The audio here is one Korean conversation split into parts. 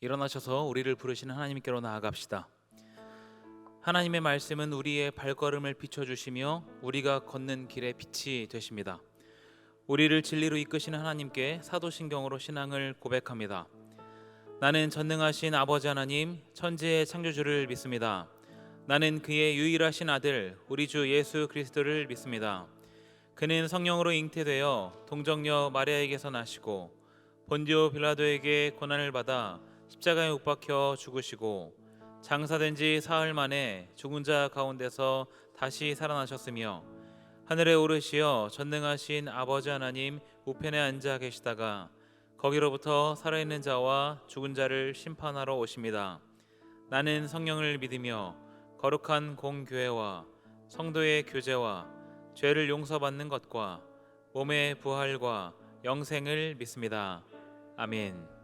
일어나셔서 우리를 부르시는 하나님께로 나아갑시다. 하나님의 말씀은 우리의 발걸음을 비춰주시며 우리가 걷는 길의 빛이 되십니다. 우리를 진리로 이끄시는 하나님께 사도신경으로 신앙을 고백합니다. 나는 전능하신 아버지 하나님, 천지의 창조주를 믿습니다. 나는 그의 유일하신 아들 우리 주 예수 그리스도를 믿습니다. 그는 성령으로 잉태되어 동정녀 마리아에게서 나시고 본디오 빌라도에게 고난을 받아 십자가에 못 박혀 죽으시고 장사된 지 사흘 만에 죽은 자 가운데서 다시 살아나셨으며 하늘에 오르시어 전능하신 아버지 하나님 우편에 앉아 계시다가 거기로부터 살아있는 자와 죽은 자를 심판하러 오십니다. 나는 성령을 믿으며 거룩한 공교회와 성도의 교제와 죄를 용서받는 것과 몸의 부활과 영생을 믿습니다. 아멘.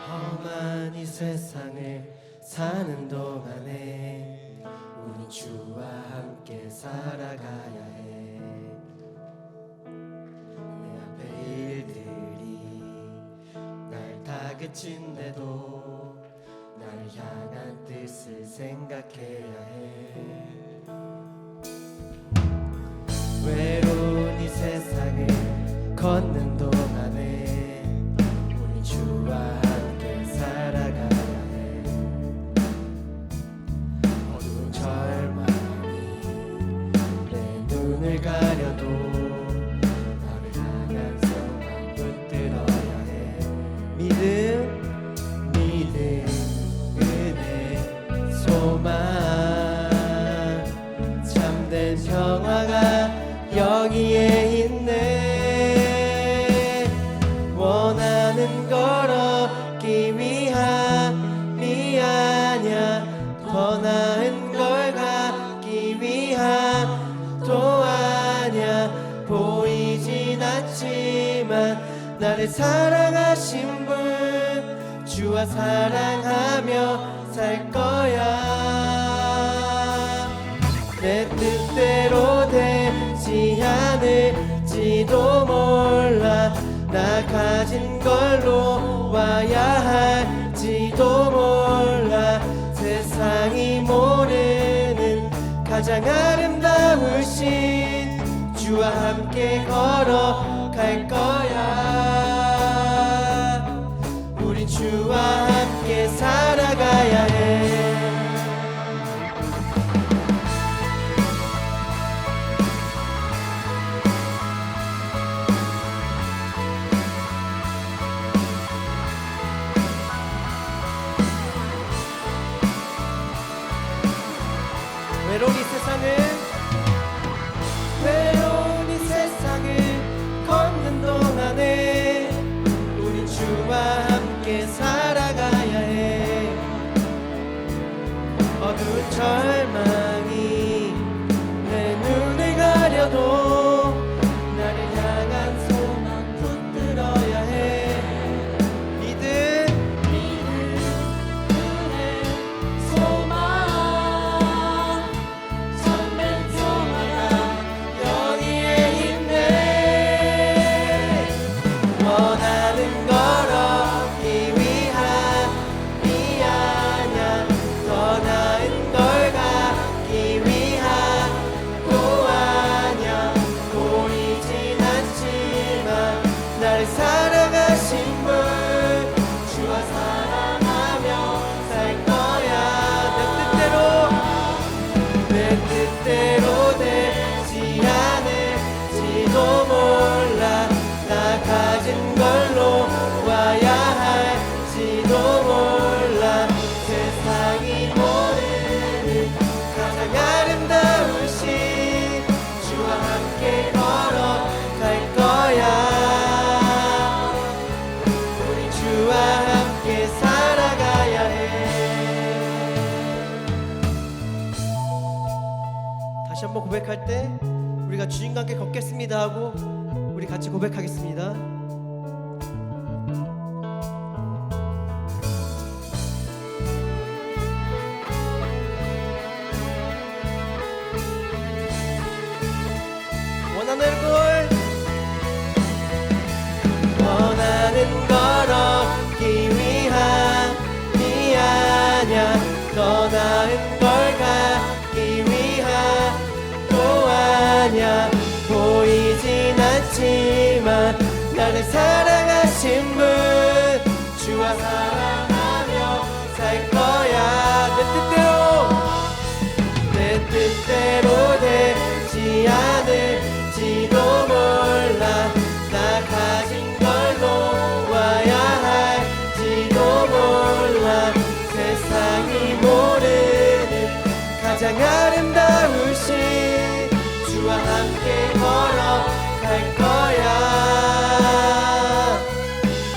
험한 이 세상을 사는 동안에 우리 주와 함께 살아가야 해. 내 앞에 일들이 날 다그친데도 날 향한 뜻을 생각해야 해. 외로운 이 세상을 걷는 동안에 우리 주와 함께 살아가야 해. 어두운 절망이 내 눈을 가려도 나를 향한 소망 붙들어야 해. 믿음, 은혜, 소망, 참된 평화가 여기에 있네. 원하는 걸 얻기 위함이 아냐, 더 나은 걸 갖기 위함도 아냐. 보이진 않지만 나를 사랑하신 분, 주와 사랑하며 살 거야. 내 뜻대로 되지 않을지도 몰라. 나 가진 걸로 와야 할지도 몰라. 세상이 모르는 가장 아름다우신 주와 함께 걸어갈 거야. 우린 주와 함께 살아가야 해. 외로운 이 세상을 걷는 동안에 우리 주와 함께 살아가야 해. 어두운 절망이 내 눈을 가려도 나를 향한 소망 붙들어야 해. 믿음, 은혜, 소망, 뜻대로 되지 않을지도 몰라. 나 가진 걸로 와야 할지도 몰라. 세상이 모르는 가장 아름다우신 주와 함께 걸어갈 거야. 우리 주와 함께 살아가야 해. 다시 한번 고백할 때 우리 우리가 주님과 함께 걷겠습니다 하고 우리 같이 고백하겠습니다. 원하는 걸 얻기 위함이 아냐 더 나은 걸 갖기 위함도 아냐 보이진 않지만 나를 사랑하신 분 주와 사랑하며 살 거야 내 뜻대로 되지 않을지도 몰라 나 가진 걸 놓아야 할지도 몰라 세상이 모르는 가장 아름다우신 주와 함께 걸어갈 거야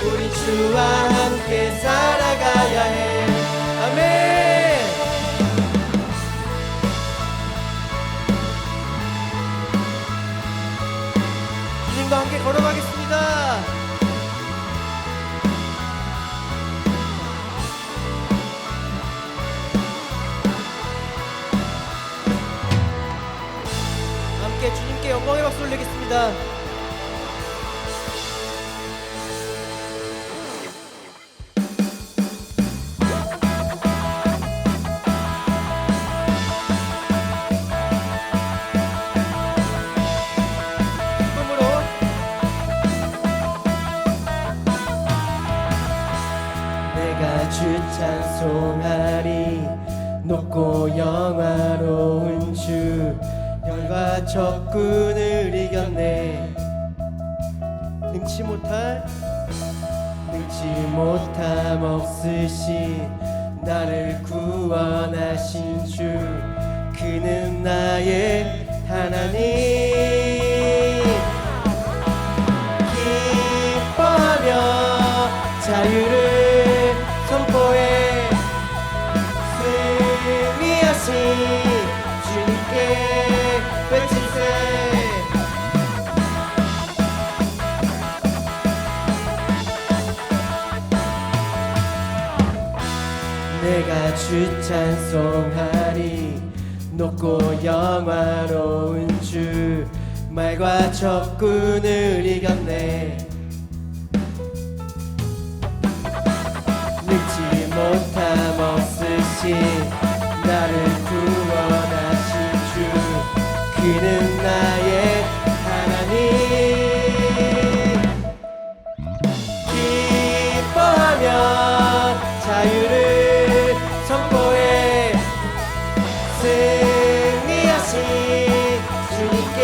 우리 주와 함께 살아가야 해 아멘. 주님과 함께 걸어가겠습니다. 함께 주님께 영광의 박수 올리겠습니다. 주 찬송하리 높고 영화로운 주 열과 적군을 이겼네 능치 못함 없으신 나를 구원하신 주 그는 나의 하나님 기뻐하며 자유를 선포해 승리하신 주님께 외치세 내가 주 찬송하리 높고 영화로운 주 말과 적군을 이겼네 능치 못함 없으신 나를 구원하신 주 그는 나의 하나님 기뻐하며 자유를 선포해 승리하신 주님께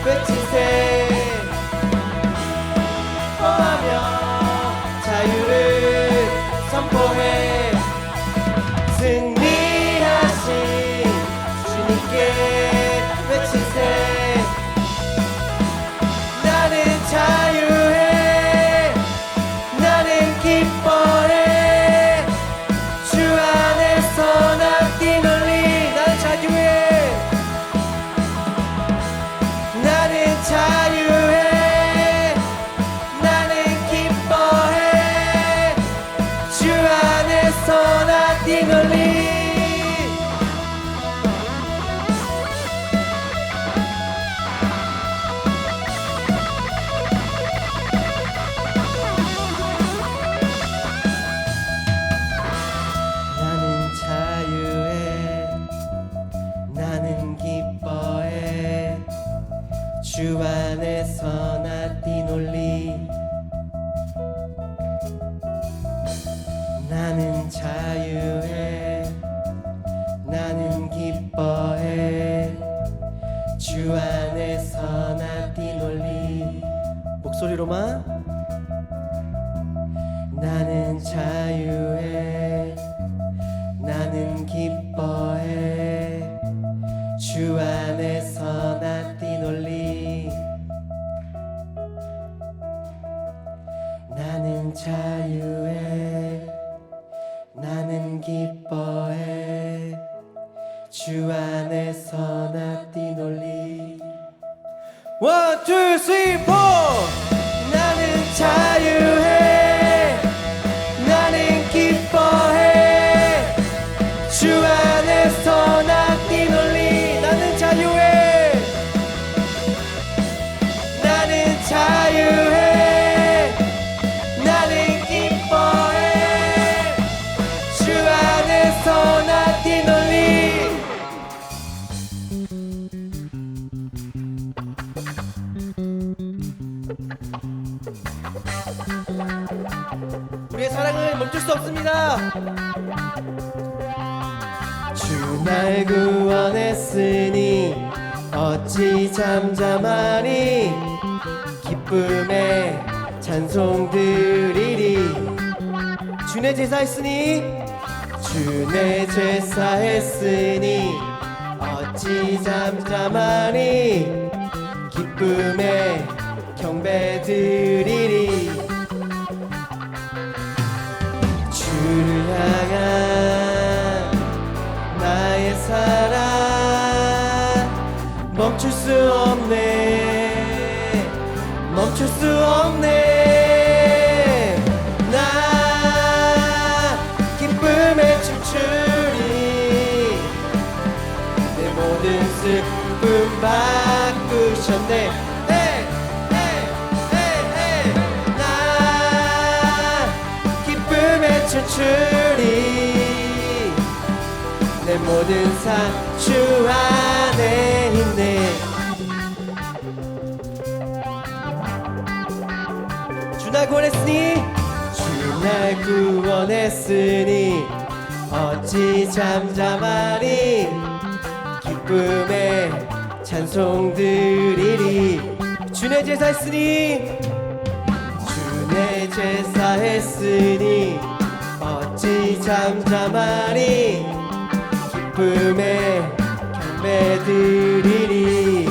외치세 기뻐하며 자유를 선포해 승리하신 주님께 외치세 나는 자유해 나는 기뻐해 주 안에서 나 뛰놀리 나는 자유해 나는 자유해 나는 기뻐해 주 안에서 나 뛰놀리 나는 자유해 나는 기뻐해 주 안에서 나 뛰놀리 나는 자유해 나는 기뻐해 주 안에서 나 뛰놀리 목소리로만 나는 자유해 나는 기뻐해 주 안에서 나 뛰놀리 나는 자유해 나는 기뻐해 주 안에서 나 뛰놀리 One, two, three, four. 나는 자유해. 나는 기뻐해. 주 안에서 나 뛰놀리. 나는 자유해. 나는 자유해. 나는 기뻐해. 주 안에서 나 뛰놀리. 우리의 사랑을 멈출 수 없습니다. 주 날 구원했으니 어찌 잠잠하니. 기쁨에 찬송 드리리. 주내 제사했으니 주내 제사했으니 어찌 잠잠하니. 기쁨에 경배 드리리. 주를 향한 나의 사랑 멈출 수 없네. 멈출 수 없네. 나 기쁨에 춤추리. 내 모든 슬픔 바꾸셨네. Hey, hey, hey, hey. 나 기쁨에 춤추리. 내 모든 삶 주 안에 있네. 주 날 구원했으니 주 날 구원했으니 어찌 잠잠하니. 기쁨에 찬송 드리리. 주내 제사했으니 주내 제사했으니 어찌 잠잠하니. 기쁨에 경배 드리리.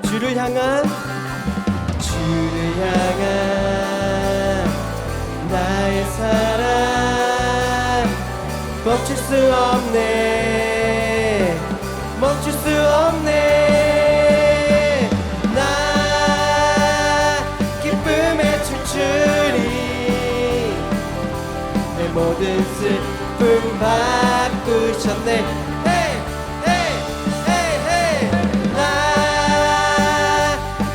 주를 향한 나의 사랑 멈출 수 없네. 멈출 수 없네. 나 기쁨에 춤추리. 내 모든 슬픔 바꾸셨네. Hey, hey, hey, hey. 나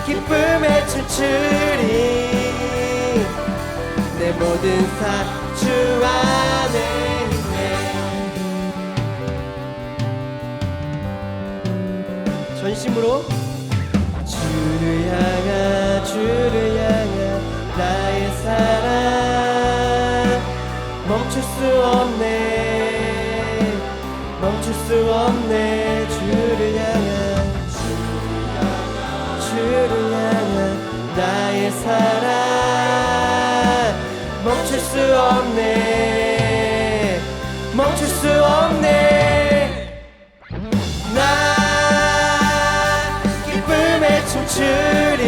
기쁨에 춤추리. 내 모든 삶 주 안에 있네. 전심으로 주를 향한 나의 사랑 멈출 수 없네. 멈출 수 없네. 주를 향한 나의 사랑 멈출 수 없네. 멈출 수 없네. 나 기쁨에 춤추리.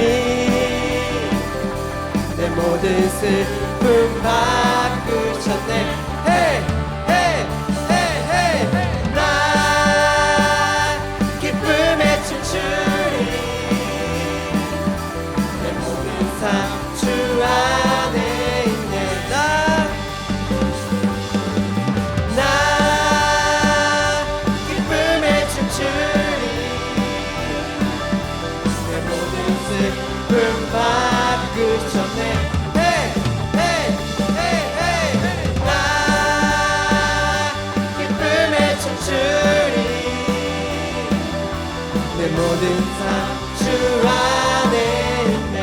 내 모든 슬픔 바꾸셨네. Hey, hey, hey, hey. 나 기쁨에 춤추리. 내 모든 삶 주 안에 있네. 나 기쁨에 춤추리. 내 모든 슬픔 바꾸셨네. Hey, hey, hey, hey. 나 기쁨에 춤추리. 내 모든 삶 주 안에 있네.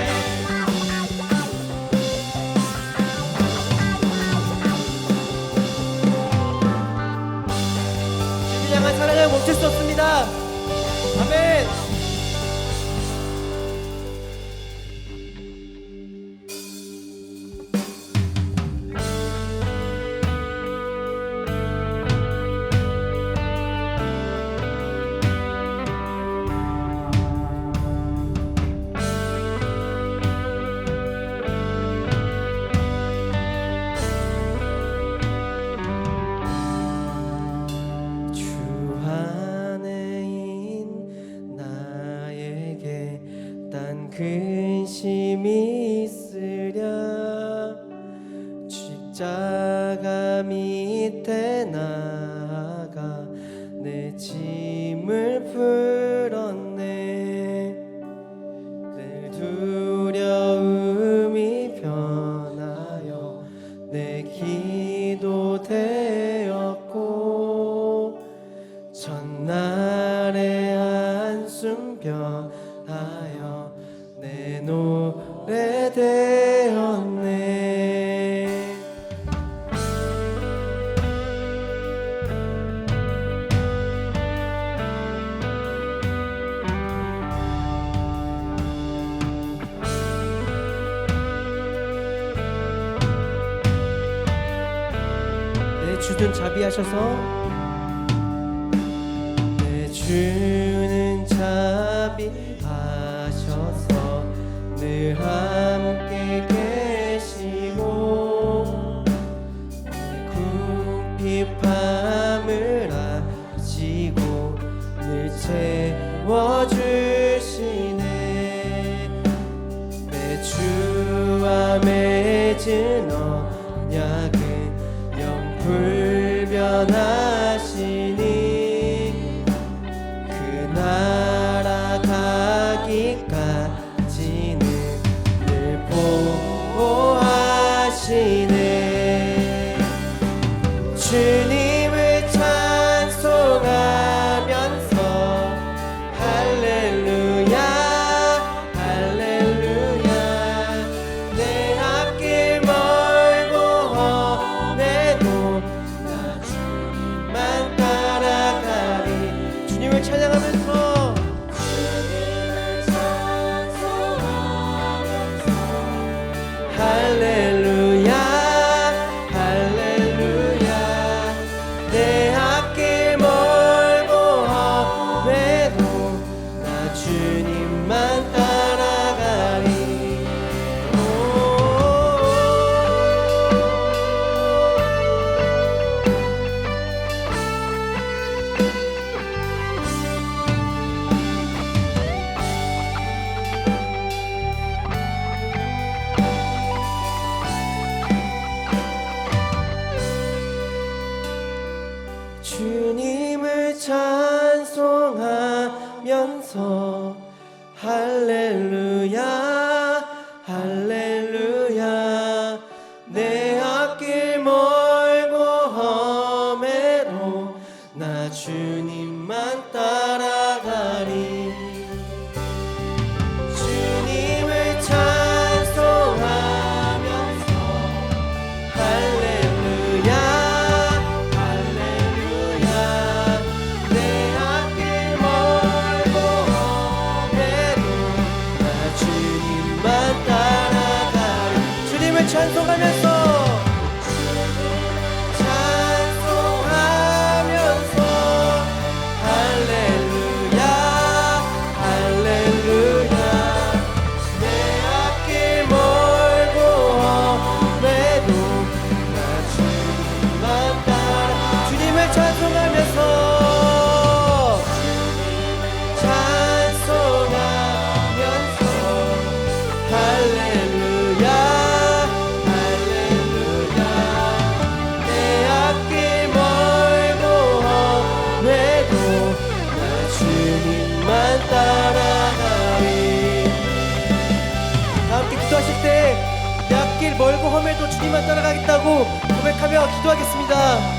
주를 향한 사랑을 멈출 수 없습니다. 아멘. 근심이 있으랴 십자가 밑에 나가 내 짐을 풀었네. 내 두려움이 변하여 내 기도 되었고 첫날의 한숨 변하여 내 노래 되었네. 내 주든 자비하셔서 내 주는 자비하셔서 늘 함께 계시고 내 궁핍함을 아시고 늘 채워주시네. 내 주와 맺은 언약은 불변하시니 그 나라 가기까지는 늘 보호하시네. 주님을 찬송하면서 할렐루야 할렐루야 내 앞길 멀고 험해도 나 주님만 따라가리. 주님을 찬양하면서 할렐루야 할렐루야 내 앞길 멀고 험해도 나 주님만 따라가리. 주님을 찬송하면서 할렐루야 할렐루야 내 앞길 멀고 험해도 나 주님만 따라가리. 주님을 찬송하면서 할렐루야 할렐루야 내 앞길 멀고 험해도 나 주님만 따라가리. 주님을 찬송하면서 찬송하면서 할렐루야 할렐루야 내 앞길 멀고 험해도 나 주님만 따라. 주님을 찬송하면서 찬송하면서 할렐루야 할렐루야 내 앞길 멀고 험해도 나 주님만 따라가리. 다 함께 기도하실 때 내 앞길 멀고 험해도 주님만 따라가겠다고 고백하며 기도하겠습니다.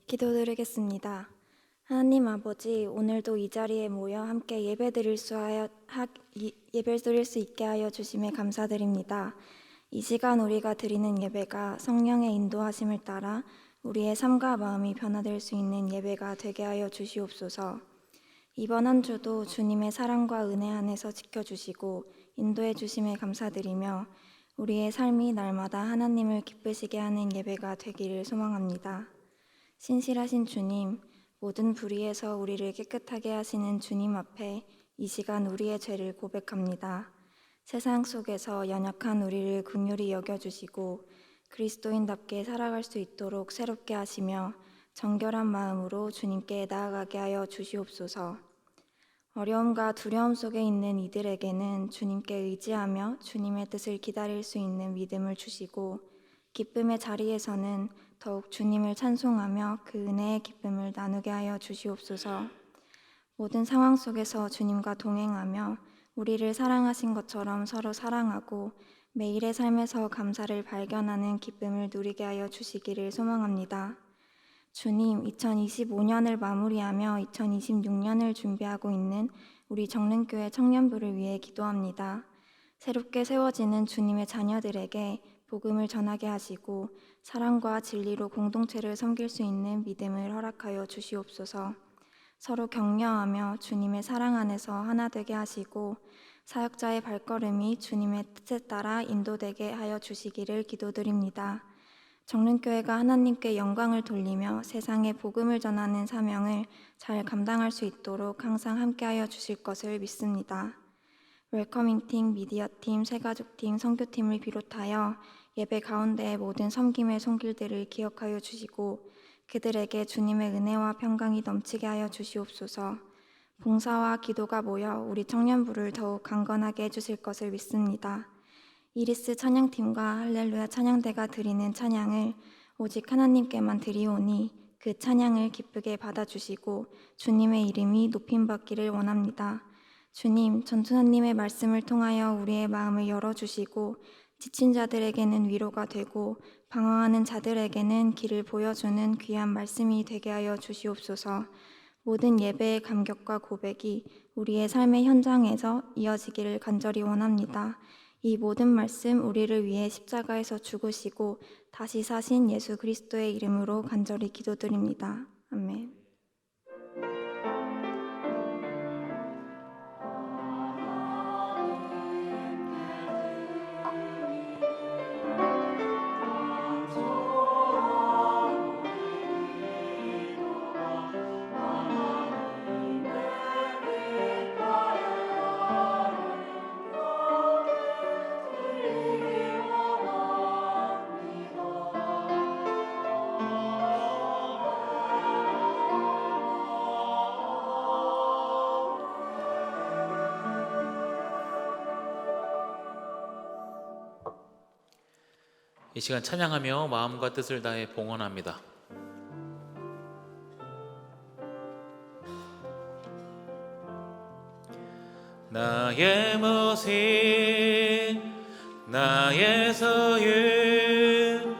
기도드리겠습니다. 하나님 아버지, 오늘도 이 자리에 모여 함께 예배드릴 수 있게 하여 주심에 감사드립니다. 이 시간 우리가 드리는 예배가 성령의 인도하심을 따라 우리의 삶과 마음이 변화될 수 있는 예배가 되게 하여 주시옵소서. 이번 한 주도 주님의 사랑과 은혜 안에서 지켜주시고 인도해 주심에 감사드리며 우리의 삶이 날마다 하나님을 기쁘시게 하는 예배가 되기를 소망합니다. 신실하신 주님, 모든 불의에서 우리를 깨끗하게 하시는 주님 앞에 이 시간 우리의 죄를 고백합니다. 세상 속에서 연약한 우리를 긍휼히 여겨주시고 그리스도인답게 살아갈 수 있도록 새롭게 하시며 정결한 마음으로 주님께 나아가게 하여 주시옵소서. 어려움과 두려움 속에 있는 이들에게는 주님께 의지하며 주님의 뜻을 기다릴 수 있는 믿음을 주시고 기쁨의 자리에서는 더욱 주님을 찬송하며 그 은혜의 기쁨을 나누게 하여 주시옵소서. 모든 상황 속에서 주님과 동행하며 우리를 사랑하신 것처럼 서로 사랑하고 매일의 삶에서 감사를 발견하는 기쁨을 누리게 하여 주시기를 소망합니다. 주님, 2025년을 마무리하며 2026년을 준비하고 있는 우리 정릉교회 청년부를 위해 기도합니다. 새롭게 세워지는 주님의 자녀들에게 복음을 전하게 하시고 사랑과 진리로 공동체를 섬길 수 있는 믿음을 허락하여 주시옵소서. 서로 격려하며 주님의 사랑 안에서 하나 되게 하시고 사역자의 발걸음이 주님의 뜻에 따라 인도되게 하여 주시기를 기도드립니다. 정릉교회가 하나님께 영광을 돌리며 세상에 복음을 전하는 사명을 잘 감당할 수 있도록 항상 함께하여 주실 것을 믿습니다. 웰커밍팀, 미디어팀, 새가족팀, 선교팀을 비롯하여 예배 가운데의 모든 섬김의 손길들을 기억하여 주시고 그들에게 주님의 은혜와 평강이 넘치게 하여 주시옵소서. 봉사와 기도가 모여 우리 청년부를 더욱 강건하게 해주실 것을 믿습니다. 이리스 찬양팀과 할렐루야 찬양대가 드리는 찬양을 오직 하나님께만 드리오니 그 찬양을 기쁘게 받아주시고 주님의 이름이 높임받기를 원합니다. 주님, 전투사님의 말씀을 통하여 우리의 마음을 열어주시고 지친 자들에게는 위로가 되고 방황하는 자들에게는 길을 보여주는 귀한 말씀이 되게 하여 주시옵소서. 모든 예배의 감격과 고백이 우리의 삶의 현장에서 이어지기를 간절히 원합니다. 이 모든 말씀 우리를 위해 십자가에서 죽으시고 다시 사신 예수 그리스도의 이름으로 간절히 기도드립니다. 아멘. 이 시간 찬양하며 마음과 뜻을 다해 봉헌합니다. 나의 모습, 나의 소유,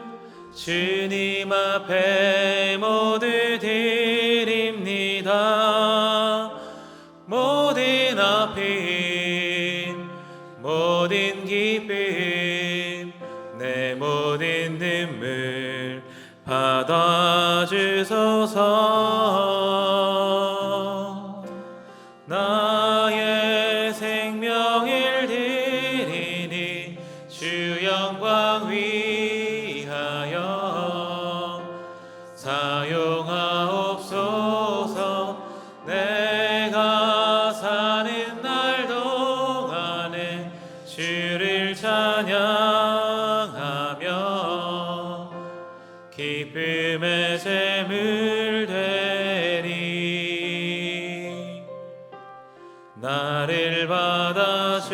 주님 앞에 모두 드립니다. 모든 아픔, 모든 기쁨, 내 모든 눈물 받아주소서. 나의 생명을 드리니 주 영광 위하여 사용하옵소서. 내가 사는 날 동안에 주를 찬양하며 기쁨의 제물 되리. 나를 받아주소서.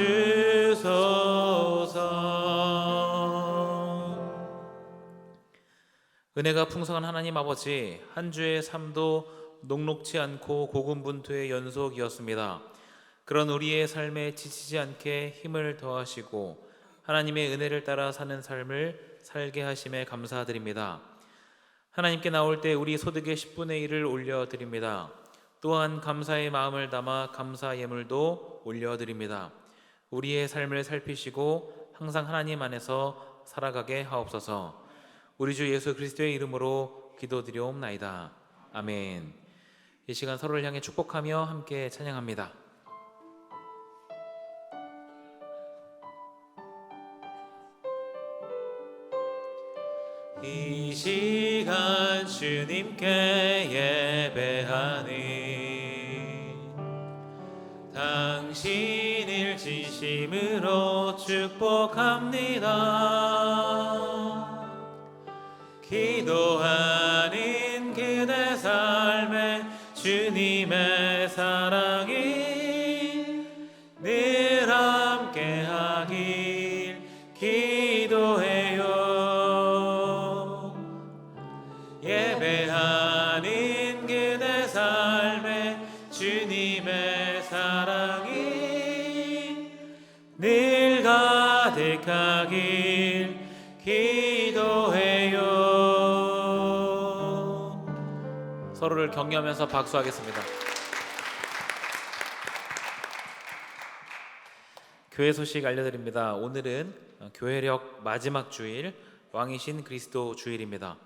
은혜가 풍성한 하나님 아버지, 한 주의 삶도 녹록지 않고 고군분투의 연속이었습니다. 그런 우리의 삶에 지치지 않게 힘을 더하시고 하나님의 은혜를 따라 사는 삶을 살게 하심에 감사드립니다. 하나님께 나올 때 우리 소득의 10분의 1을 올려드립니다. 또한 감사의 마음을 담아 감사 예물도 올려드립니다. 우리의 삶을 살피시고 항상 하나님 안에서 살아가게 하옵소서. 우리 주 예수 그리스도의 이름으로 기도드리옵나이다. 아멘. 이 시간 서로를 향해 축복하며 함께 찬양합니다. 이 시간 주님께 예배하니 당신을 진심으로 축복합니다. 기도하는 그대 삶에 주님의 사랑이 늘 함께하길 기도해요. 예배하는 그대 삶에 주님의 사랑이 늘 가득하길 기도해요. 서로를 격려하면서 박수하겠습니다. 교회 소식 알려드립니다. 오늘은 교회력 마지막 주일, 왕이신 그리스도 주일입니다.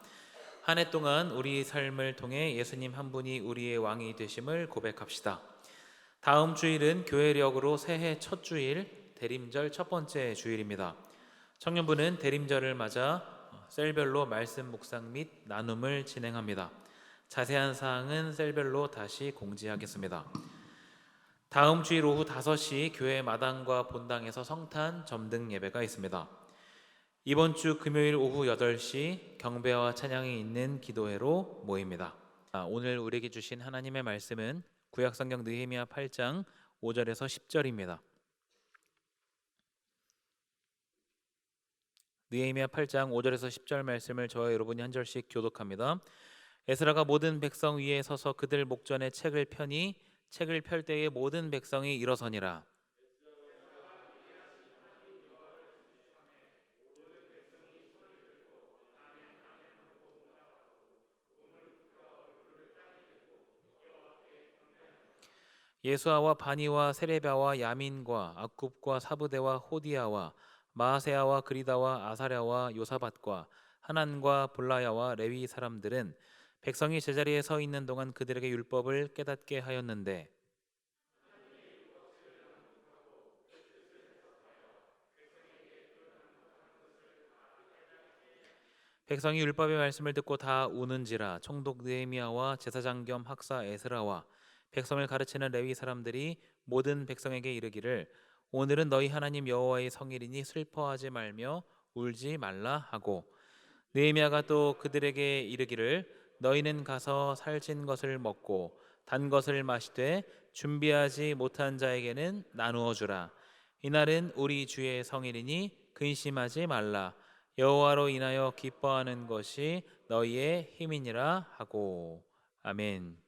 한 해 동안 우리 삶을 통해 예수님 한 분이 우리의 왕이 되심을 고백합시다. 다음 주일은 교회력으로 새해 첫 주일, 대림절 첫 번째 주일입니다. 청년부는 대림절을 맞아 셀별로 말씀 묵상 및 나눔을 진행합니다. 자세한 사항은 셀별로 다시 공지하겠습니다. 다음 주일 오후 5시 교회 마당과 본당에서 성탄 점등 예배가 있습니다. 이번 주 금요일 오후 8시 경배와 찬양이 있는 기도회로 모입니다. 오늘 우리에게 주신 하나님의 말씀은 구약성경 느헤미야 8장 5절에서 10절입니다. 느헤미야 8장 5절에서 10절 말씀을 저와 여러분이 한 절씩 교독합니다. 에스라가 모든 백성 위에 서서 그들 목전에 책을 펴니 책을 펼 때에 모든 백성이 일어서니라. 예수아와 바니와 세레바와 야민과 악굽과 사부대와 호디아와 마아세아와 그리다와 아사랴와 요사밧과 하난과 볼라야와 레위 사람들은 백성이 제자리에 서 있는 동안 그들에게 율법을 깨닫게 하였는데 백성이 율법의 말씀을 듣고 다 우는지라. 총독 느헤미야와 제사장 겸 학사 에스라와 백성을 가르치는 레위 사람들이 모든 백성에게 이르기를 오늘은 너희 하나님 여호와의 성일이니 슬퍼하지 말며 울지 말라 하고, 느헤미야가 또 그들에게 이르기를 너희는 가서 살찐 것을 먹고 단 것을 마시되 준비하지 못한 자에게는 나누어 주라. 이날은 우리 주의 성일이니 근심하지 말라. 여호와로 인하여 기뻐하는 것이 너희의 힘이니라 하고. 아멘.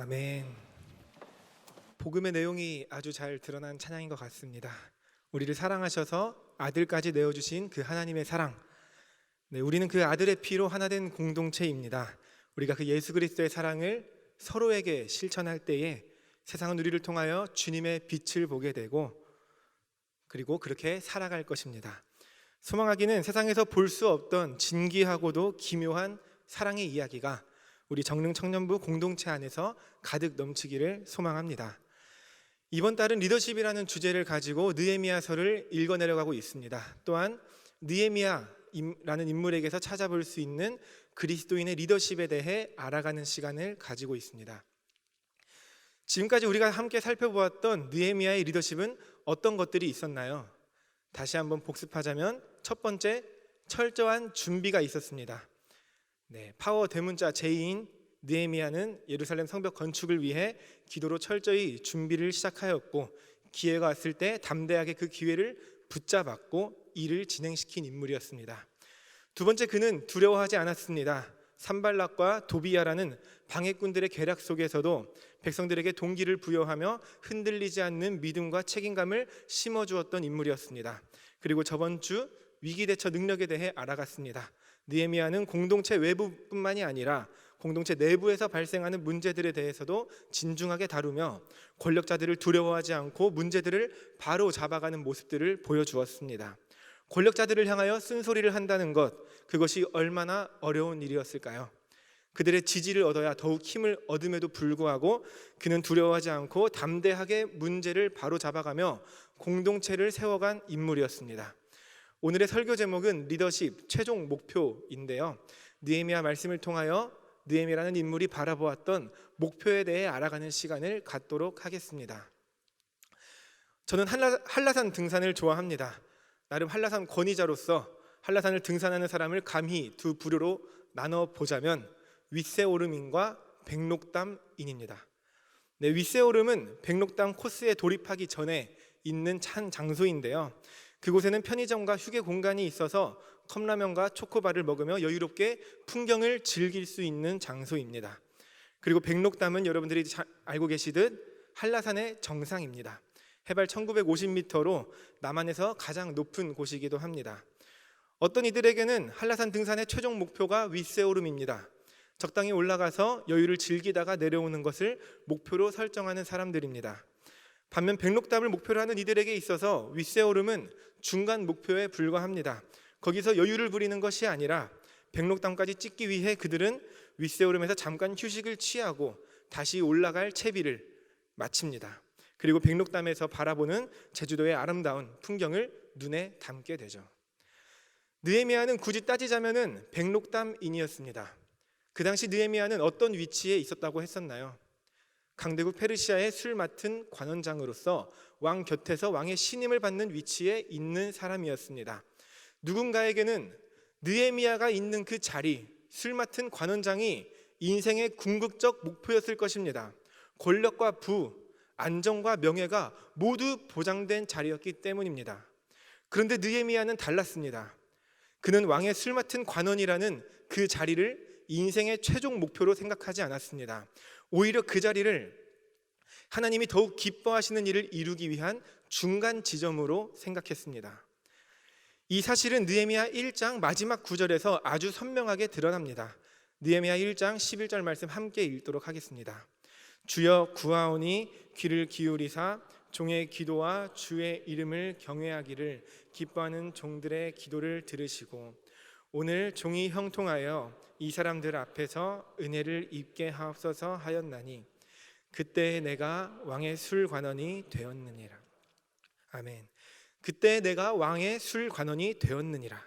아멘. 복음의 내용이 아주 잘 드러난 찬양인 것 같습니다. 우리를 사랑하셔서 아들까지 내어주신 그 하나님의 사랑. 네, 우리는 그 아들의 피로 하나 된 공동체입니다. 우리가 그 예수 그리스도의 사랑을 서로에게 실천할 때에 세상은 우리를 통하여 주님의 빛을 보게 되고 그리고 그렇게 살아갈 것입니다. 소망하기는 세상에서 볼 수 없던 진귀하고도 기묘한 사랑의 이야기가 우리 정릉 청년부 공동체 안에서 가득 넘치기를 소망합니다. 이번 달은 리더십이라는 주제를 가지고 느헤미야서를 읽어내려가고 있습니다. 또한 느헤미야라는 인물에게서 찾아볼 수 있는 그리스도인의 리더십에 대해 알아가는 시간을 가지고 있습니다. 지금까지 우리가 함께 살펴보았던 느헤미야의 리더십은 어떤 것들이 있었나요? 다시 한번 복습하자면 첫 번째, 철저한 준비가 있었습니다. 파워 대문자 제2인 느헤미야는 예루살렘 성벽 건축을 위해 기도로 철저히 준비를 시작하였고 기회가 왔을 때 담대하게 그 기회를 붙잡았고 일을 진행시킨 인물이었습니다. 두 번째, 그는 두려워하지 않았습니다. 산발락과 도비야라는 방해꾼들의 계략 속에서도 백성들에게 동기를 부여하며 흔들리지 않는 믿음과 책임감을 심어주었던 인물이었습니다. 그리고 저번 주 위기 대처 능력에 대해 알아갔습니다. 느헤미야는 공동체 외부뿐만이 아니라 공동체 내부에서 발생하는 문제들에 대해서도 진중하게 다루며 권력자들을 두려워하지 않고 문제들을 바로 잡아가는 모습들을 보여주었습니다. 권력자들을 향하여 쓴소리를 한다는 것, 그것이 얼마나 어려운 일이었을까요? 그들의 지지를 얻어야 더욱 힘을 얻음에도 불구하고 그는 두려워하지 않고 담대하게 문제를 바로 잡아가며 공동체를 세워간 인물이었습니다. 오늘의 설교 제목은 리더십 최종 목표인데요. 느헤미야 말씀을 통하여 느헤미야라는 인물이 바라보았던 목표에 대해 알아가는 시간을 갖도록 하겠습니다. 저는 한라산 등산을 좋아합니다. 나름 한라산 권위자로서 한라산을 등산하는 사람을 감히 두 부류로 나눠보자면 윗세오름인과 백록담인입니다. 윗세오름은 백록담 코스에 돌입하기 전에 있는 한 장소인데요. 그곳에는 편의점과 휴게 공간이 있어서 컵라면과 초코바를 먹으며 여유롭게 풍경을 즐길 수 있는 장소입니다. 그리고 백록담은 여러분들이 알고 계시듯 한라산의 정상입니다. 해발 1950m로 남한에서 가장 높은 곳이기도 합니다. 어떤 이들에게는 한라산 등산의 최종 목표가 윗세오름입니다. 적당히 올라가서 여유를 즐기다가 내려오는 것을 목표로 설정하는 사람들입니다. 반면 백록담을 목표로 하는 이들에게 있어서 윗세오름은 중간 목표에 불과합니다. 거기서 여유를 부리는 것이 아니라 백록담까지 찍기 위해 그들은 윗세오름에서 잠깐 휴식을 취하고 다시 올라갈 채비를 마칩니다. 그리고 백록담에서 바라보는 제주도의 아름다운 풍경을 눈에 담게 되죠. 느헤미야는 굳이 따지자면은 백록담인이었습니다. 그 당시 느헤미야는 어떤 위치에 있었다고 했었나요? 강대국 페르시아의 술 맡은 관원장으로서 왕 곁에서 왕의 신임을 받는 위치에 있는 사람이었습니다. 누군가에게는 느헤미야가 있는 그 자리, 술 맡은 관원장이 인생의 궁극적 목표였을 것입니다. 권력과 부, 안정과 명예가 모두 보장된 자리였기 때문입니다. 그런데 느헤미야는 달랐습니다. 그는 왕의 술 맡은 관원이라는 그 자리를 인생의 최종 목표로 생각하지 않았습니다. 오히려 그 자리를 하나님이 더욱 기뻐하시는 일을 이루기 위한 중간 지점으로 생각했습니다. 이 사실은 느헤미야 1장 마지막 구절에서 아주 선명하게 드러납니다. 느헤미야 1장 11절 말씀 함께 읽도록 하겠습니다. 주여 구하오니 귀를 기울이사 종의 기도와 주의 이름을 경외하기를 기뻐하는 종들의 기도를 들으시고 오늘 종이 형통하여 이 사람들 앞에서 은혜를 입게 하옵소서 하였나니 그때 내가 왕의 술관원이 되었느니라. 아멘. 그때 내가 왕의 술관원이 되었느니라.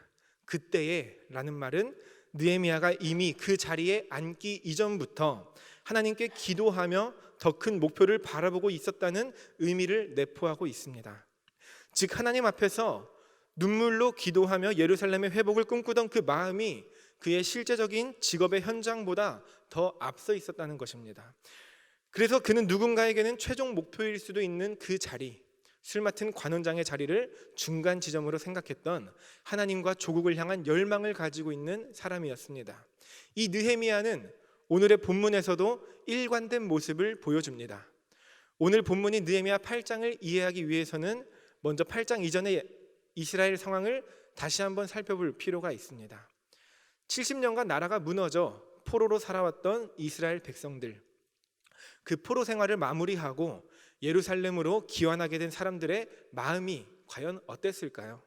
그때에 라는 말은 느헤미야가 이미 그 자리에 앉기 이전부터 하나님께 기도하며 더 큰 목표를 바라보고 있었다는 의미를 내포하고 있습니다. 즉 하나님 앞에서 눈물로 기도하며 예루살렘의 회복을 꿈꾸던 그 마음이 그의 실제적인 직업의 현장보다 더 앞서 있었다는 것입니다. 그래서 그는 누군가에게는 최종 목표일 수도 있는 그 자리, 술 맡은 관원장의 자리를 중간 지점으로 생각했던 하나님과 조국을 향한 열망을 가지고 있는 사람이었습니다. 이 느헤미야는 오늘의 본문에서도 일관된 모습을 보여줍니다. 오늘 본문이 느헤미야 8장을 이해하기 위해서는 먼저 8장 이전의 이스라엘 상황을 다시 한번 살펴볼 필요가 있습니다. 70년간 나라가 무너져 포로로 살아왔던 이스라엘 백성들, 그 포로 생활을 마무리하고 예루살렘으로 귀환하게 된 사람들의 마음이 과연 어땠을까요?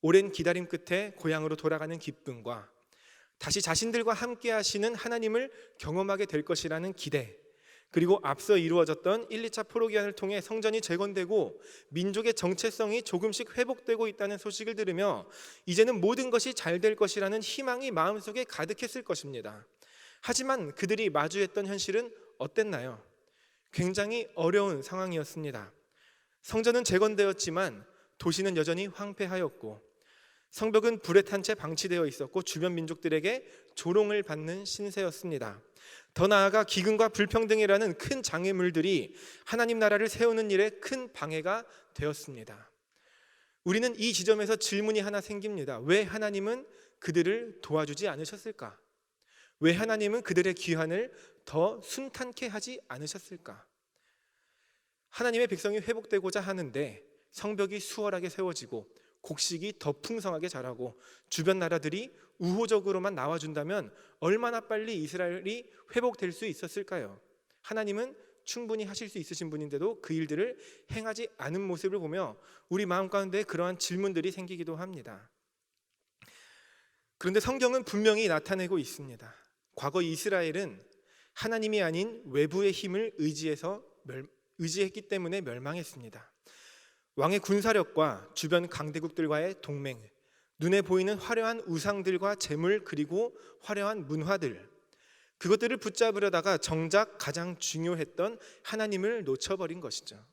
오랜 기다림 끝에 고향으로 돌아가는 기쁨과 다시 자신들과 함께 하시는 하나님을 경험하게 될 것이라는 기대, 그리고 앞서 이루어졌던 1, 2차 포로 기한을 통해 성전이 재건되고 민족의 정체성이 조금씩 회복되고 있다는 소식을 들으며 이제는 모든 것이 잘 될 것이라는 희망이 마음속에 가득했을 것입니다. 하지만 그들이 마주했던 현실은 어땠나요? 굉장히 어려운 상황이었습니다. 성전은 재건되었지만 도시는 여전히 황폐하였고 성벽은 불에 탄 채 방치되어 있었고 주변 민족들에게 조롱을 받는 신세였습니다. 더 나아가 기근과 불평등이라는 큰 장애물들이 하나님 나라를 세우는 일에 큰 방해가 되었습니다. 우리는 이 지점에서 질문이 하나 생깁니다. 왜 하나님은 그들을 도와주지 않으셨을까? 왜 하나님은 그들의 귀환을 더 순탄케 하지 않으셨을까? 하나님의 백성이 회복되고자 하는데 성벽이 수월하게 세워지고 곡식이 더 풍성하게 자라고 주변 나라들이 우호적으로만 나와준다면 얼마나 빨리 이스라엘이 회복될 수 있었을까요? 하나님은 충분히 하실 수 있으신 분인데도 그 일들을 행하지 않은 모습을 보며 우리 마음 가운데 그러한 질문들이 생기기도 합니다. 그런데 성경은 분명히 나타내고 있습니다. 과거 이스라엘은 하나님이 아닌 외부의 힘을 의지했기 때문에 멸망했습니다. 왕의 군사력과 주변 강대국들과의 동맹, 눈에 보이는 화려한 우상들과 재물, 그리고 화려한 문화들, 그것들을 붙잡으려다가 정작 가장 중요했던 하나님을 놓쳐버린 것이죠.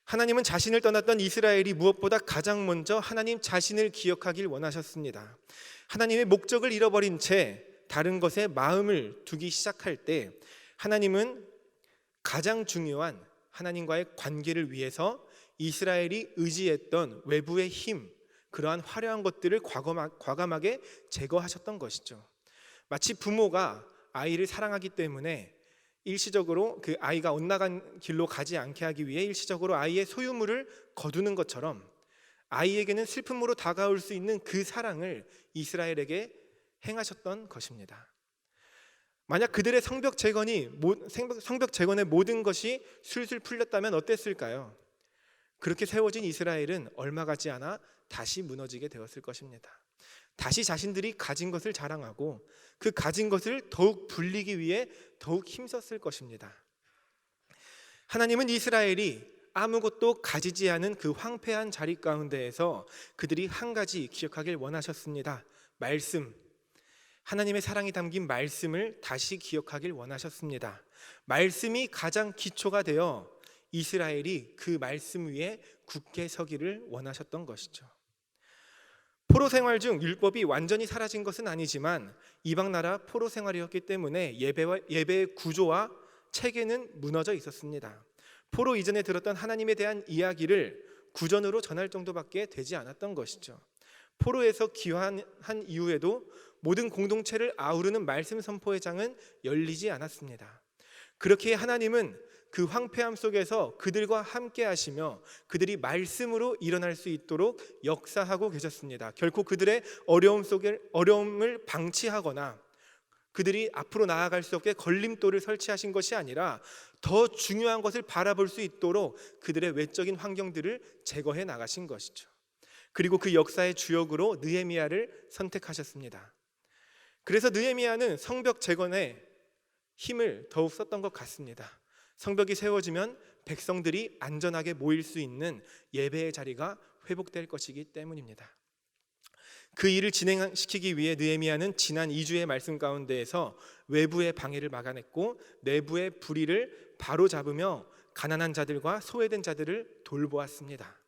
하나님은 자신을 떠났던 이스라엘이 무엇보다 가장 먼저 하나님 자신을 기억하길 원하셨습니다. 하나님의 목적을 잃어버린 채 다른 것에 마음을 두기 시작할 때 하나님은 가장 중요한 하나님과의 관계를 위해서 이스라엘이 의지했던 외부의 힘, 그러한 화려한 것들을 과감하게 제거하셨던 것이죠. 마치 부모가 아이를 사랑하기 때문에 일시적으로 그 아이가 엇나간 길로 가지 않게 하기 위해 일시적으로 아이의 소유물을 거두는 것처럼 아이에게는 슬픔으로 다가올 수 있는 그 사랑을 이스라엘에게 행하셨던 것입니다. 만약 그들의 성벽 재건의 모든 것이 술술 풀렸다면 어땠을까요? 그렇게 세워진 이스라엘은 얼마 가지 않아 다시 무너지게 되었을 것입니다. 다시 자신들이 가진 것을 자랑하고 그 가진 것을 더욱 불리기 위해 더욱 힘썼을 것입니다. 하나님은 이스라엘이 아무것도 가지지 않은 그 황폐한 자리 가운데에서 그들이 한 가지 기억하길 원하셨습니다. 말씀, 하나님의 사랑이 담긴 말씀을 다시 기억하길 원하셨습니다. 말씀이 가장 기초가 되어 이스라엘이 그 말씀 위에 굳게 서기를 원하셨던 것이죠. 포로 생활 중 율법이 완전히 사라진 것은 아니지만 이방 나라 포로 생활이었기 때문에 예배의 구조와 체계는 무너져 있었습니다. 포로 이전에 들었던 하나님에 대한 이야기를 구전으로 전할 정도밖에 되지 않았던 것이죠. 포로에서 귀환한 이후에도 모든 공동체를 아우르는 말씀 선포의 장은 열리지 않았습니다. 그렇게 하나님은 그 황폐함 속에서 그들과 함께 하시며 그들이 말씀으로 일어날 수 있도록 역사하고 계셨습니다. 결코 그들의 어려움을 방치하거나 그들이 앞으로 나아갈 수 없게 걸림돌을 설치하신 것이 아니라 더 중요한 것을 바라볼 수 있도록 그들의 외적인 환경들을 제거해 나가신 것이죠. 그리고 그 역사의 주역으로 느헤미야를 선택하셨습니다. 그래서 느헤미야는 성벽 재건에 힘을 더욱 썼던 것 같습니다. 성벽이 세워지면 백성들이 안전하게 모일 수 있는 예배의 자리가 회복될 것이기 때문입니다. 그 일을 진행시키기 위해 느헤미야는 지난 2주의 말씀 가운데에서 외부의 방해를 막아냈고 내부의 불의를 바로잡으며 가난한 자들과 소외된 자들을 돌보았습니다.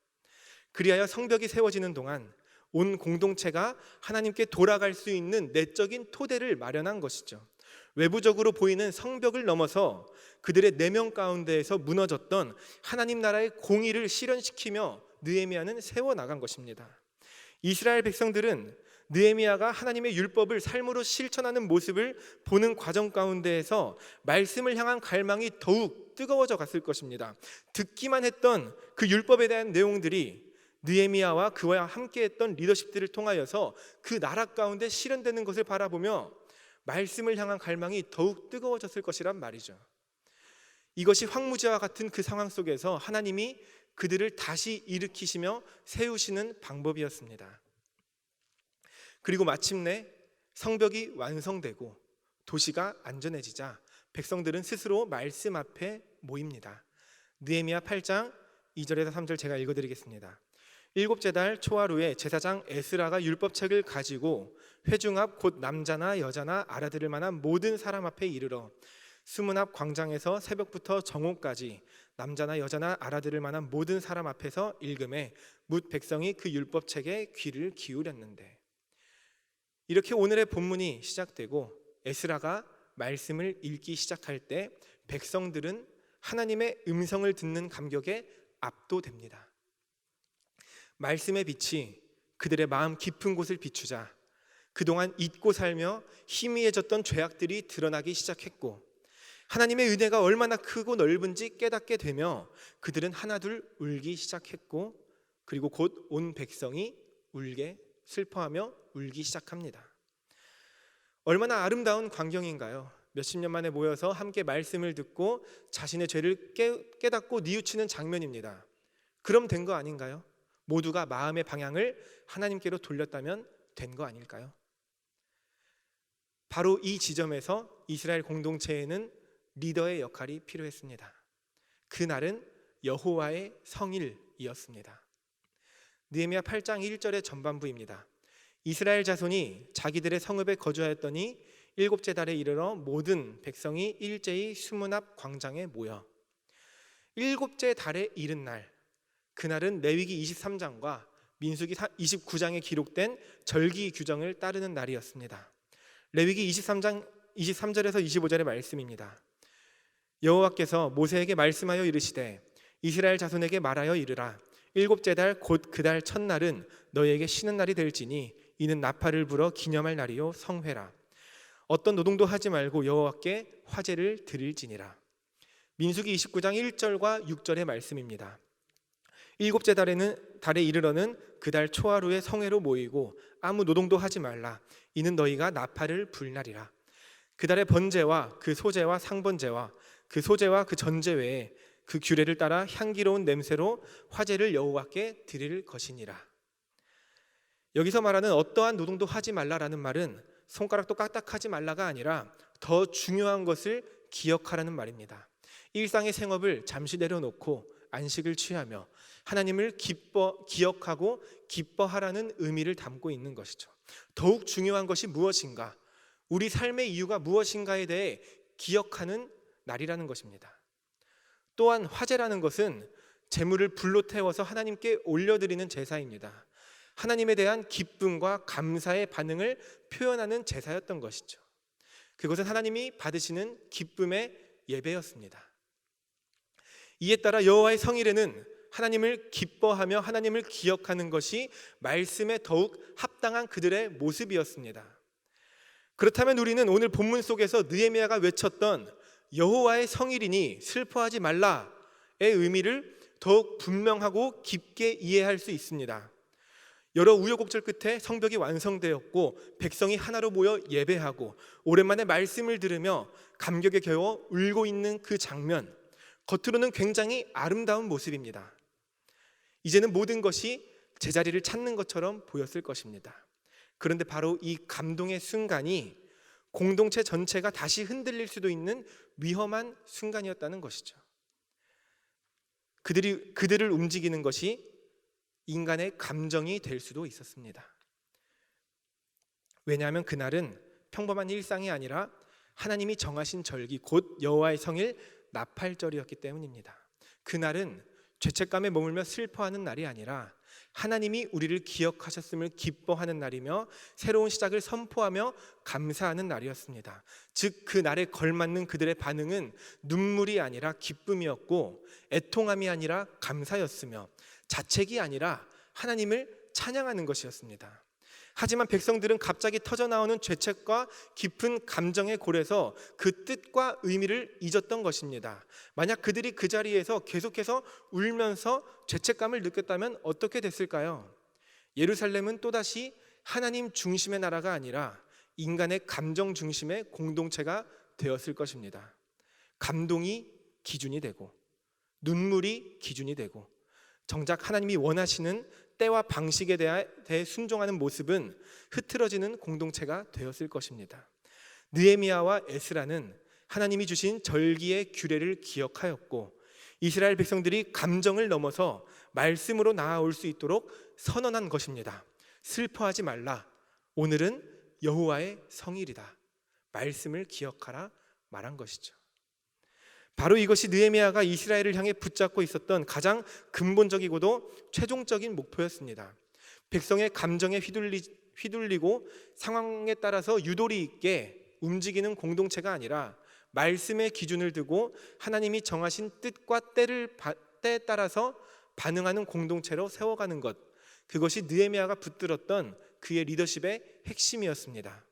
그리하여 성벽이 세워지는 동안 온 공동체가 하나님께 돌아갈 수 있는 내적인 토대를 마련한 것이죠. 외부적으로 보이는 성벽을 넘어서 그들의 내면 가운데에서 무너졌던 하나님 나라의 공의를 실현시키며 느헤미야는 세워나간 것입니다. 이스라엘 백성들은 느헤미야가 하나님의 율법을 삶으로 실천하는 모습을 보는 과정 가운데에서 말씀을 향한 갈망이 더욱 뜨거워져 갔을 것입니다. 듣기만 했던 그 율법에 대한 내용들이 느헤미야와 그와 함께했던 리더십들을 통하여서 그 나라 가운데 실현되는 것을 바라보며 말씀을 향한 갈망이 더욱 뜨거워졌을 것이란 말이죠. 이것이 황무지와 같은 그 상황 속에서 하나님이 그들을 다시 일으키시며 세우시는 방법이었습니다. 그리고 마침내 성벽이 완성되고 도시가 안전해지자 백성들은 스스로 말씀 앞에 모입니다. 느헤미야 8장 2절에서 3절 제가 읽어드리겠습니다. 일곱째 달 초하루에 제사장 에스라가 율법책을 가지고 회중 앞 곧 남자나 여자나 알아들을 만한 모든 사람 앞에 이르러 수문 앞 광장에서 새벽부터 정오까지 남자나 여자나 알아들을 만한 모든 사람 앞에서 읽음에 뭇 백성이 그 율법책에 귀를 기울였는데, 이렇게 오늘의 본문이 시작되고 에스라가 말씀을 읽기 시작할 때 백성들은 하나님의 음성을 듣는 감격에 압도됩니다. 말씀의 빛이 그들의 마음 깊은 곳을 비추자 그동안 잊고 살며 희미해졌던 죄악들이 드러나기 시작했고, 하나님의 은혜가 얼마나 크고 넓은지 깨닫게 되며 그들은 하나둘 울기 시작했고, 그리고 곧 온 백성이 슬퍼하며 울기 시작합니다. 얼마나 아름다운 광경인가요? 몇십 년 만에 모여서 함께 말씀을 듣고 자신의 죄를 깨닫고 뉘우치는 장면입니다. 그럼 된 거 아닌가요? 모두가 마음의 방향을 하나님께로 돌렸다면 된 거 아닐까요? 바로 이 지점에서 이스라엘 공동체에는 리더의 역할이 필요했습니다. 그날은 여호와의 성일이었습니다. 느헤미야 8장 1절의 전반부입니다. 이스라엘 자손이 자기들의 성읍에 거주하였더니 일곱째 달에 이르러 모든 백성이 일제히 수문 앞 광장에 모여. 일곱째 달에 이른 날, 그날은 레위기 23장과 민수기 29장에 기록된 절기 규정을 따르는 날이었습니다. 레위기 23장 23절에서 25절의 말씀입니다. 여호와께서 모세에게 말씀하여 이르시되 이스라엘 자손에게 말하여 이르라. 일곱째 달 곧 그 달 첫날은 너희에게 쉬는 날이 될지니 이는 나팔을 불어 기념할 날이요 성회라. 어떤 노동도 하지 말고 여호와께 화제를 드릴지니라. 민수기 29장 1절과 6절의 말씀입니다. 일곱째 달에 이르러는 그 달 초하루에 성회로 모이고 아무 노동도 하지 말라. 이는 너희가 나팔을 불 날이라. 그 달의 번제와 그 소제와 상번제와 그 소제와 그 전제 외에 그 규례를 따라 향기로운 냄새로 화제를 여호와께 드릴 것이니라. 여기서 말하는 어떠한 노동도 하지 말라라는 말은 손가락도 까딱하지 말라가 아니라 더 중요한 것을 기억하라는 말입니다. 일상의 생업을 잠시 내려놓고 안식을 취하며 하나님을 기억하고 기뻐하라는 의미를 담고 있는 것이죠. 더욱 중요한 것이 무엇인가, 우리 삶의 이유가 무엇인가에 대해 기억하는 날이라는 것입니다. 또한 화제라는 것은 제물을 불로 태워서 하나님께 올려드리는 제사입니다. 하나님에 대한 기쁨과 감사의 반응을 표현하는 제사였던 것이죠. 그것은 하나님이 받으시는 기쁨의 예배였습니다. 이에 따라 여호와의 성일에는 하나님을 기뻐하며 하나님을 기억하는 것이 말씀에 더욱 합당한 그들의 모습이었습니다. 그렇다면 우리는 오늘 본문 속에서 느헤미야가 외쳤던 여호와의 성일이니 슬퍼하지 말라의 의미를 더욱 분명하고 깊게 이해할 수 있습니다. 여러 우여곡절 끝에 성벽이 완성되었고 백성이 하나로 모여 예배하고 오랜만에 말씀을 들으며 감격에 겨워 울고 있는 그 장면, 겉으로는 굉장히 아름다운 모습입니다. 이제는 모든 것이 제자리를 찾는 것처럼 보였을 것입니다. 그런데 바로 이 감동의 순간이 공동체 전체가 다시 흔들릴 수도 있는 위험한 순간이었다는 것이죠. 그들을 움직이는 것이 인간의 감정이 될 수도 있었습니다. 왜냐하면 그날은 평범한 일상이 아니라 하나님이 정하신 절기, 곧 여호와의 성일 나팔절이었기 때문입니다. 그날은 죄책감에 머물며 슬퍼하는 날이 아니라 하나님이 우리를 기억하셨음을 기뻐하는 날이며 새로운 시작을 선포하며 감사하는 날이었습니다. 즉 그 날에 걸맞는 그들의 반응은 눈물이 아니라 기쁨이었고 애통함이 아니라 감사였으며 자책이 아니라 하나님을 찬양하는 것이었습니다. 하지만 백성들은 갑자기 터져나오는 죄책과 깊은 감정의 골에서 그 뜻과 의미를 잊었던 것입니다. 만약 그들이 그 자리에서 계속해서 울면서 죄책감을 느꼈다면 어떻게 됐을까요? 예루살렘은 또다시 하나님 중심의 나라가 아니라 인간의 감정 중심의 공동체가 되었을 것입니다. 감동이 기준이 되고 눈물이 기준이 되고 정작 하나님이 원하시는 때와 방식에 대해 순종하는 모습은 흐트러지는 공동체가 되었을 것입니다. 느헤미야와 에스라는 하나님이 주신 절기의 규례를 기억하였고 이스라엘 백성들이 감정을 넘어서 말씀으로 나아올 수 있도록 선언한 것입니다. 슬퍼하지 말라. 오늘은 여호와의 성일이다. 말씀을 기억하라 말한 것이죠. 바로 이것이 느헤미야가 이스라엘을 향해 붙잡고 있었던 가장 근본적이고도 최종적인 목표였습니다. 백성의 감정에 휘둘리고 상황에 따라서 유도리 있게 움직이는 공동체가 아니라 말씀의 기준을 두고 하나님이 정하신 뜻과 때에 따라서 반응하는 공동체로 세워가는 것, 그것이 느헤미야가 붙들었던 그의 리더십의 핵심이었습니다.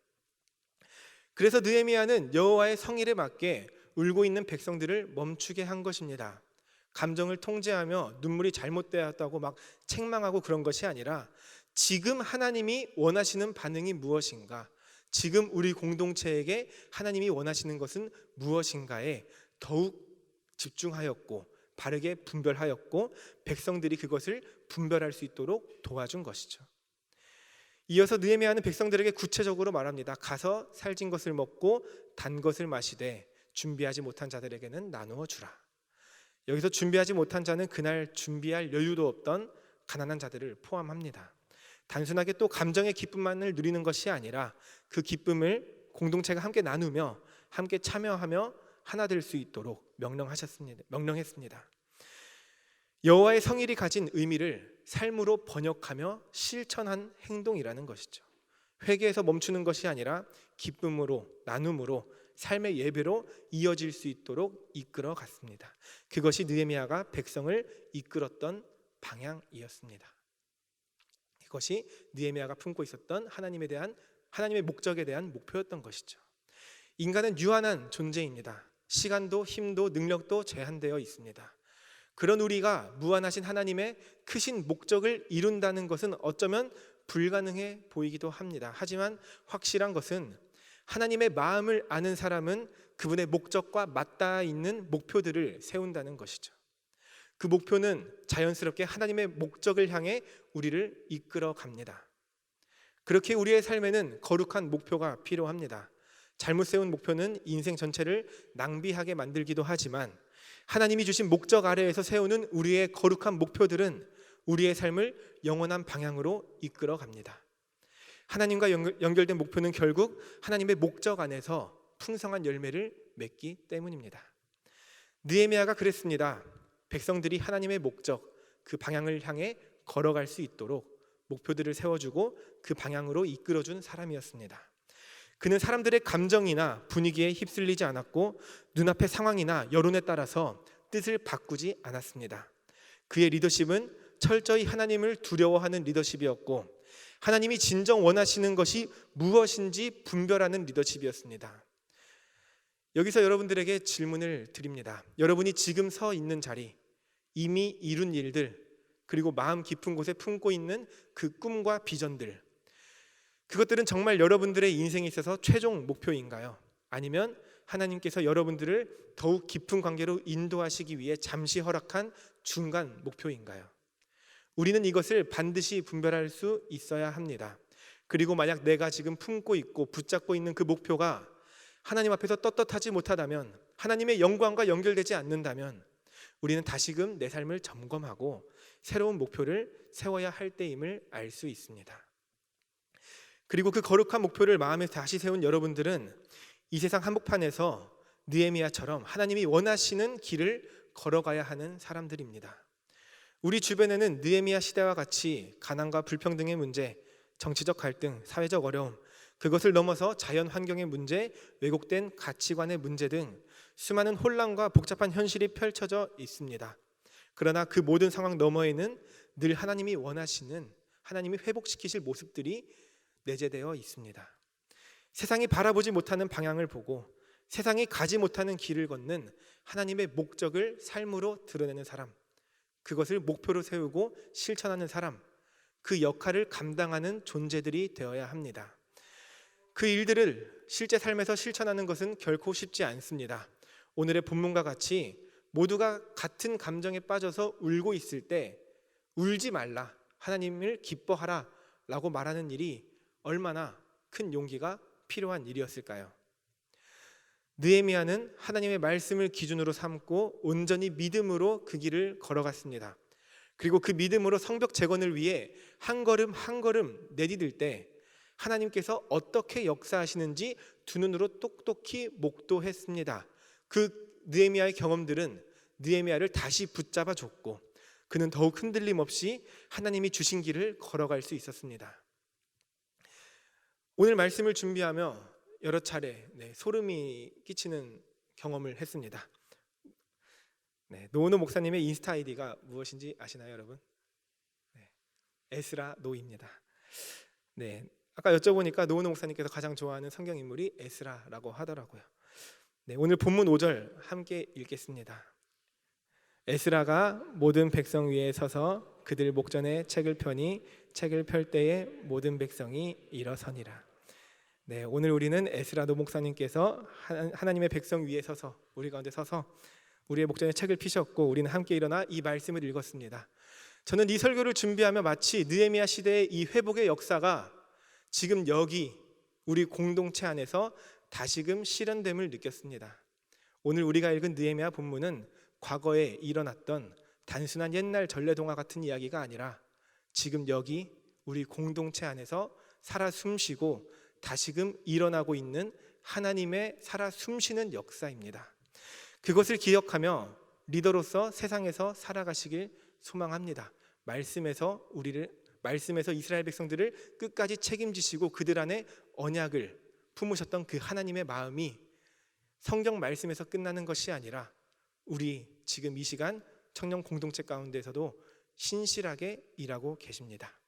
그래서 느헤미야는 여호와의 성일에 맞게 울고 있는 백성들을 멈추게 한 것입니다. 감정을 통제하며 눈물이 잘못되었다고 막 책망하고 그런 것이 아니라 지금 하나님이 원하시는 반응이 무엇인가, 지금 우리 공동체에게 하나님이 원하시는 것은 무엇인가에 더욱 집중하였고 바르게 분별하였고 백성들이 그것을 분별할 수 있도록 도와준 것이죠. 이어서 느헤미야는 백성들에게 구체적으로 말합니다. 가서 살진 것을 먹고 단 것을 마시되 준비하지 못한 자들에게는 나누어 주라. 여기서 준비하지 못한 자는 그날 준비할 여유도 없던 가난한 자들을 포함합니다. 단순하게 또 감정의 기쁨만을 누리는 것이 아니라 그 기쁨을 공동체가 함께 나누며 함께 참여하며 하나 될 수 있도록 명령했습니다. 여호와의 성일이 가진 의미를 삶으로 번역하며 실천한 행동이라는 것이죠. 회개에서 멈추는 것이 아니라 기쁨으로, 나눔으로, 삶의 예배로 이어질 수 있도록 이끌어 갔습니다. 그것이 느헤미야가 백성을 이끌었던 방향이었습니다. 그것이 느헤미야가 품고 있었던 하나님의 목적에 대한 목표였던 것이죠. 인간은 유한한 존재입니다. 시간도 힘도 능력도 제한되어 있습니다. 그런 우리가 무한하신 하나님의 크신 목적을 이룬다는 것은 어쩌면 불가능해 보이기도 합니다. 하지만 확실한 것은 하나님의 마음을 아는 사람은 그분의 목적과 맞닿아 있는 목표들을 세운다는 것이죠. 그 목표는 자연스럽게 하나님의 목적을 향해 우리를 이끌어 갑니다. 그렇게 우리의 삶에는 거룩한 목표가 필요합니다. 잘못 세운 목표는 인생 전체를 낭비하게 만들기도 하지만 하나님이 주신 목적 아래에서 세우는 우리의 거룩한 목표들은 우리의 삶을 영원한 방향으로 이끌어 갑니다. 하나님과 연결된 목표는 결국 하나님의 목적 안에서 풍성한 열매를 맺기 때문입니다. 느헤미야가 그랬습니다. 백성들이 하나님의 목적, 그 방향을 향해 걸어갈 수 있도록 목표들을 세워주고 그 방향으로 이끌어준 사람이었습니다. 그는 사람들의 감정이나 분위기에 휩쓸리지 않았고 눈앞의 상황이나 여론에 따라서 뜻을 바꾸지 않았습니다. 그의 리더십은 철저히 하나님을 두려워하는 리더십이었고 하나님이 진정 원하시는 것이 무엇인지 분별하는 리더십이었습니다. 여기서 여러분들에게 질문을 드립니다. 여러분이 지금 서 있는 자리, 이미 이룬 일들, 그리고 마음 깊은 곳에 품고 있는 그 꿈과 비전들, 그것들은 정말 여러분들의 인생에 있어서 최종 목표인가요? 아니면 하나님께서 여러분들을 더욱 깊은 관계로 인도하시기 위해 잠시 허락한 중간 목표인가요? 우리는 이것을 반드시 분별할 수 있어야 합니다. 그리고 만약 내가 지금 품고 있고 붙잡고 있는 그 목표가 하나님 앞에서 떳떳하지 못하다면, 하나님의 영광과 연결되지 않는다면 우리는 다시금 내 삶을 점검하고 새로운 목표를 세워야 할 때임을 알 수 있습니다. 그리고 그 거룩한 목표를 마음에 다시 세운 여러분들은 이 세상 한복판에서 느헤미야처럼 하나님이 원하시는 길을 걸어가야 하는 사람들입니다. 우리 주변에는 느헤미야 시대와 같이 가난과 불평등의 문제, 정치적 갈등, 사회적 어려움, 그것을 넘어서 자연 환경의 문제, 왜곡된 가치관의 문제 등 수많은 혼란과 복잡한 현실이 펼쳐져 있습니다. 그러나 그 모든 상황 너머에는 늘 하나님이 원하시는, 하나님이 회복시키실 모습들이 내재되어 있습니다. 세상이 바라보지 못하는 방향을 보고 세상이 가지 못하는 길을 걷는 하나님의 목적을 삶으로 드러내는 사람, 그것을 목표로 세우고 실천하는 사람, 그 역할을 감당하는 존재들이 되어야 합니다. 그 일들을 실제 삶에서 실천하는 것은 결코 쉽지 않습니다. 오늘의 본문과 같이 모두가 같은 감정에 빠져서 울고 있을 때 울지 말라, 하나님을 기뻐하라 라고 말하는 일이 얼마나 큰 용기가 필요한 일이었을까요? 느헤미야는 하나님의 말씀을 기준으로 삼고 온전히 믿음으로 그 길을 걸어갔습니다. 그리고 그 믿음으로 성벽 재건을 위해 한 걸음 한 걸음 내디딜 때 하나님께서 어떻게 역사하시는지 두 눈으로 똑똑히 목도했습니다. 그 느헤미야의 경험들은 느헤미야를 다시 붙잡아 줬고 그는 더욱 흔들림 없이 하나님이 주신 길을 걸어갈 수 있었습니다. 오늘 말씀을 준비하며 여러 차례 소름이 끼치는 경험을 했습니다. 노은호 목사님의 인스타 아이디가 무엇인지 아시나요, 여러분? 에스라 노입니다. 아까 여쭤보니까 노은호 목사님께서 가장 좋아하는 성경 인물이 에스라라고 하더라고요. 오늘 본문 5절 함께 읽겠습니다. 에스라가 모든 백성 위에 서서 그들 목전에 책을 펴니 책을 펼 때에 모든 백성이 일어서니라. 오늘 우리는 에스라 노 목사님께서 하나님의 백성 위에 서서 우리 가운데 서서 우리의 목전에 책을 피셨고 우리는 함께 일어나 이 말씀을 읽었습니다. 저는 이 설교를 준비하며 마치 느헤미야 시대의 이 회복의 역사가 지금 여기 우리 공동체 안에서 다시금 실현됨을 느꼈습니다. 오늘 우리가 읽은 느헤미야 본문은 과거에 일어났던 단순한 옛날 전래동화 같은 이야기가 아니라 지금 여기 우리 공동체 안에서 살아 숨쉬고 다시금 일어나고 있는 하나님의 살아 숨쉬는 역사입니다. 그것을 기억하며 리더로서 세상에서 살아가시길 소망합니다. 말씀에서 이스라엘 백성들을 끝까지 책임지시고 그들 안에 언약을 품으셨던 그 하나님의 마음이 성경 말씀에서 끝나는 것이 아니라 우리 지금 이 시간 청년 공동체 가운데서도 신실하게 일하고 계십니다.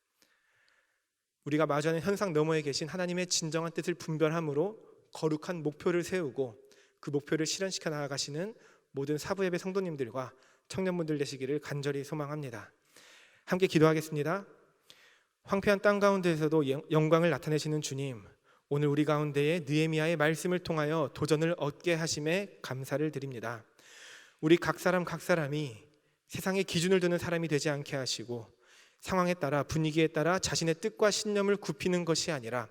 우리가 마주하는 현상 너머에 계신 하나님의 진정한 뜻을 분별함으로 거룩한 목표를 세우고 그 목표를 실현시켜 나아가시는 모든 사부예배 성도님들과 청년분들 되시기를 간절히 소망합니다. 함께 기도하겠습니다. 황폐한 땅 가운데에서도 영광을 나타내시는 주님, 오늘 우리 가운데에 느헤미야의 말씀을 통하여 도전을 얻게 하심에 감사를 드립니다. 우리 각 사람이 세상의 기준을 두는 사람이 되지 않게 하시고 상황에 따라 분위기에 따라 자신의 뜻과 신념을 굽히는 것이 아니라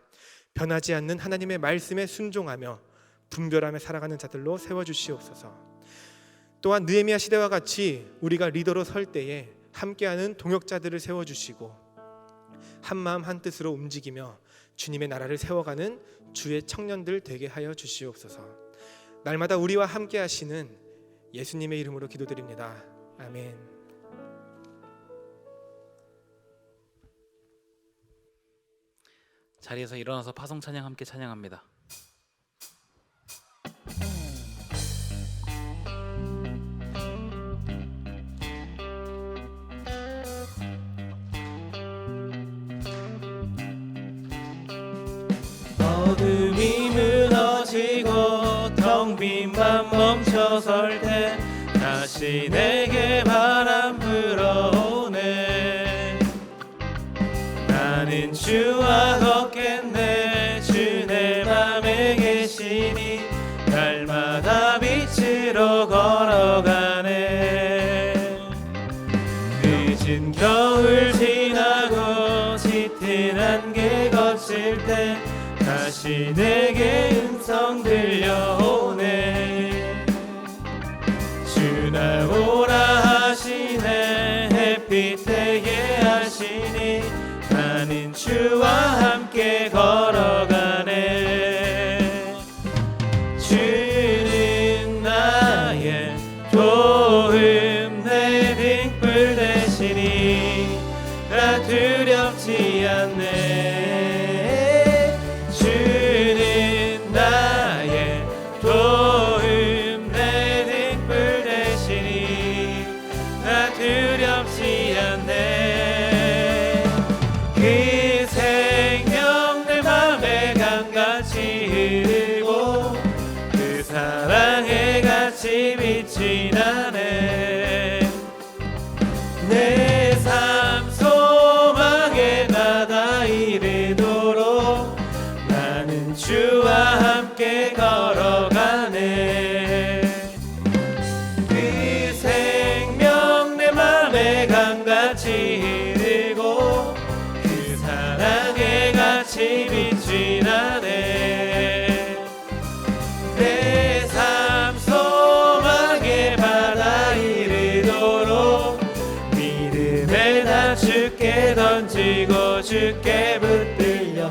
변하지 않는 하나님의 말씀에 순종하며 분별하며 살아가는 자들로 세워주시옵소서. 또한 느헤미야 시대와 같이 우리가 리더로 설 때에 함께하는 동역자들을 세워주시고 한마음 한뜻으로 움직이며 주님의 나라를 세워가는 주의 청년들 되게 하여 주시옵소서. 날마다 우리와 함께 하시는 예수님의 이름으로 기도드립니다. 아멘. 자리에서 일어나서 파송 찬양 함께 찬양합니다. 어둠이 무너지고 텅 빈 맘 멈춰설 때 다시 내게 바람 불어오네. 나는 주와 걷겠네. 주 내 맘에 계시니 날마다 빛으로 걸어가네. 늦은 겨울 지나고 짙은 안개 거칠 때 다시 내게 음성 들려오네. 주 나오라 하시네. 햇빛 되게 하시니 나는 주와 함께 걸어가네. 주는 나의 도움 내 등불 되시니 나 두렵지 않네. 도움 내 등불 되시니 나 두렵지 않네. 그 생명 내 주께 던지고 주께 붙들려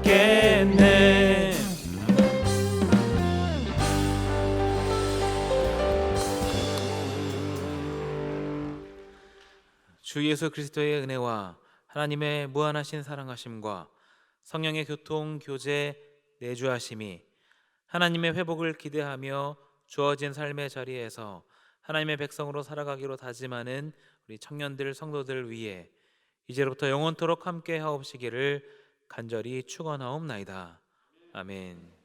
걷겠네. 주 예수 그리스도의 은혜와 하나님의 무한하신 사랑하심과 성령의 교통, 교제, 내주하심이 하나님의 회복을 기대하며 주어진 삶의 자리에서 하나님의 백성으로 살아가기로 다짐하는 우리 청년들, 성도들 위해 이제로부터 영원토록 함께 하옵시기를 간절히 축원하옵나이다. 아멘.